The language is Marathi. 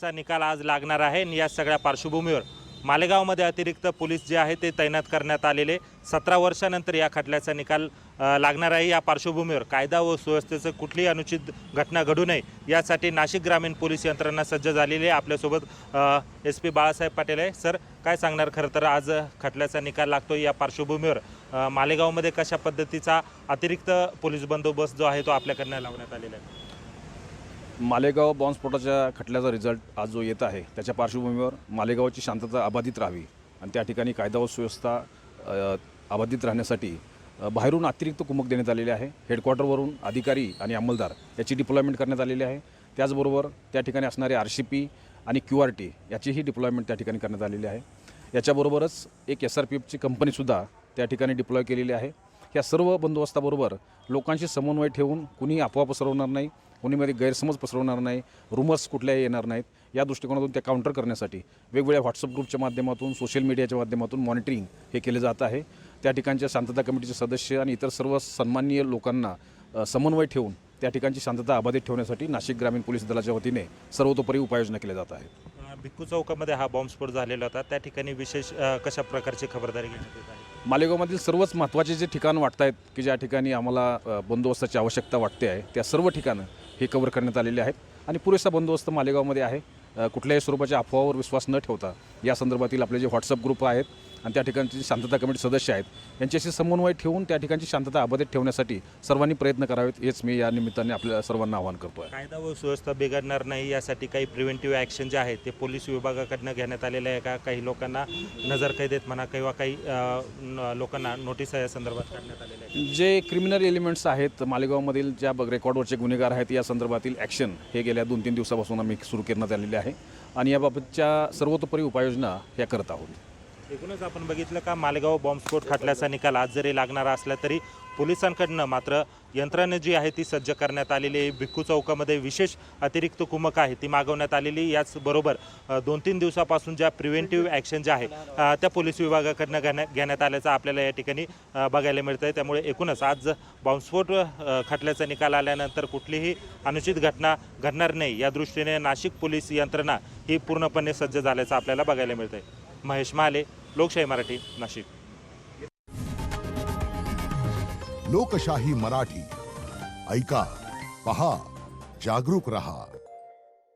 खटल्याचा निकाल आज लागणार आहे आणि या सगळ्या पार्श्वभूमीवर मालेगावमध्ये अतिरिक्त पोलीस जे आहे ते तैनात करण्यात आलेले 17 वर्षानंतर या खटल्याचा निकाल लागणार आहे। या पार्श्वभूमीवर कायदा व सुव्यवस्थेचं कुठलीही अनुचित घटना घडू नये यासाठी नाशिक ग्रामीण पोलीस यंत्रणा सज्ज झालेली आहे। आपल्यासोबत SP बाळासाहेब पाटील आहे। सर, काय सांगणार? खरं तर आज खटल्याचा निकाल लागतो, या पार्श्वभूमीवर मालेगावमध्ये कशा पद्धतीचा अतिरिक्त पोलीस बंदोबस्त जो आहे तो आपल्याकडनं लावण्यात आलेला आहे? मालेगाव बॉम्बस्फोटाच्या खटल्याचा रिझल्ट आज जो येत आहे त्याच्या पार्श्वभूमीवर मालेगावची शांतता अबाधित राहावी आणि त्या ठिकाणी कायदा व सुव्यवस्था अबाधित राहण्यासाठी बाहेरून अतिरिक्त कुमक देण्यात आलेले आहे। हेडक्वार्टरवरून अधिकारी आणि अंमलदार याची डिप्लॉयमेंट करण्यात आलेली आहे। त्याचबरोबर त्या ठिकाणी असणारे RCP आणि QRT याचीही डिप्लॉयमेंट त्या ठिकाणी करण्यात आलेली आहे। याच्याबरोबरच एक SRPFची कंपनीसुद्धा त्या ठिकाणी डिप्लॉय केलेली आहे। या सर्व बंदोबस्ताबरोबर लोकांशी समन्वय ठेवून कुणीही अफवा पसरवणार नाही, कोणीमध्ये गैरसमज पसरवणार नाही, रूमर्स कुठल्याही येणार नाहीत, या दृष्टिकोनातून त्या काउंटर करण्यासाठी वेगवेगळ्या व्हॉट्सअप ग्रुपच्या माध्यमातून, सोशल मीडियाच्या माध्यमातून मॉनिटरिंग हे केले जात आहे। त्या ठिकाणच्या शांतता कमिटीचे सदस्य आणि इतर सर्व सन्माननीय लोकांना समन्वय ठेवून त्या ठिकाणची शांतता अबाधित ठेवण्यासाठी नाशिक ग्रामीण पोलीस दलाच्या वतीने सर्वतोपरी उपाययोजना केल्या जात आहेत। भिक्खू चौकामध्ये हा बॉम्बस्फोट झालेला होता, त्या ठिकाणी विशेष कशा प्रकारची खबरदारी घेण्यात येत आहे? मालेगावमधील सर्वच महत्त्वाचे जे ठिकाण वाटत आहेत की ज्या ठिकाणी आम्हाला बंदोबस्ताची आवश्यकता वाटते आहे, त्या सर्व ठिकाणं हे कव्हर करण्यात आलेले आहेत आणि पुरेसा बंदोबस्त मालेगावमध्ये आहे। कुठल्याही स्वरूपाच्या अफवावर विश्वास न ठेवता या संदर्भातील आपले जे व्हॉट्सअप ग्रुप आहेत आणि त्या ठिकाणचे शांतता कमिटी सदस्य आहेत यांच्याशी समन्वय ठेवून त्या ठिकाणची शांतता अबाधित ठेवण्यासाठी सर्वांनी प्रयत्न करावेत, हेच मी या निमित्ताने आपल्या सर्वांना आवाहन करतो आहे। कायदा व सुव्यवस्था बिघडणार नाही यासाठी काही प्रिव्हेंटिव्ह ॲक्शन जे आहे ते पोलीस विभागाकडनं घेण्यात आलेलं आहे का? काही लोकांना नजरकैदेत म्हणा किंवा काही लोकांना नोटीस या संदर्भात काढण्यात आलेल्या आहे? जे क्रिमिनल एलिमेंट्स आहेत मालेगावमधील ज्या रेकॉर्डवरचे गुन्हेगार आहेत या संदर्भातील ॲक्शन हे गेल्या 2-3 दिवसापासून आम्ही सुरू करण्यात आलेले आहे आणि याबाबतच्या सर्वतोपरी उपाययोजना ह्या करत आहोत। एकूणच आपण बघितलं का मालेगाव बॉम्बस्फोट खटल्याचा निकाल आज जरी लागणारा असला तरी पोलिसांकडनं मात्र यंत्रणा जी आहे ती सज्ज करण्यात आलेली आहे। भिक्खू चौकामध्ये विशेष अतिरिक्त कुमक आहे ती मागवण्यात आलेली। याचबरोबर 2-3 दिवसापासून ज्या प्रिव्हेंटिव्ह ॲक्शन ज्या आहे त्या पोलीस विभागाकडनं घेण्यात आल्याचं आपल्याला या ठिकाणी बघायला मिळतं आहे। त्यामुळे एकूणच आज बॉम्बस्फोट खटल्याचा निकाल आल्यानंतर कुठलीही अनुचित घटना घडणार नाही या दृष्टीने नाशिक पोलीस यंत्रणा ही पूर्णपणे सज्ज झाल्याचं आपल्याला बघायला मिळतं आहे। महेश माले, लोकशाही मराठी, नाशिक। लोकशाही मराठी ऐका, पहा, जागरूक रहा।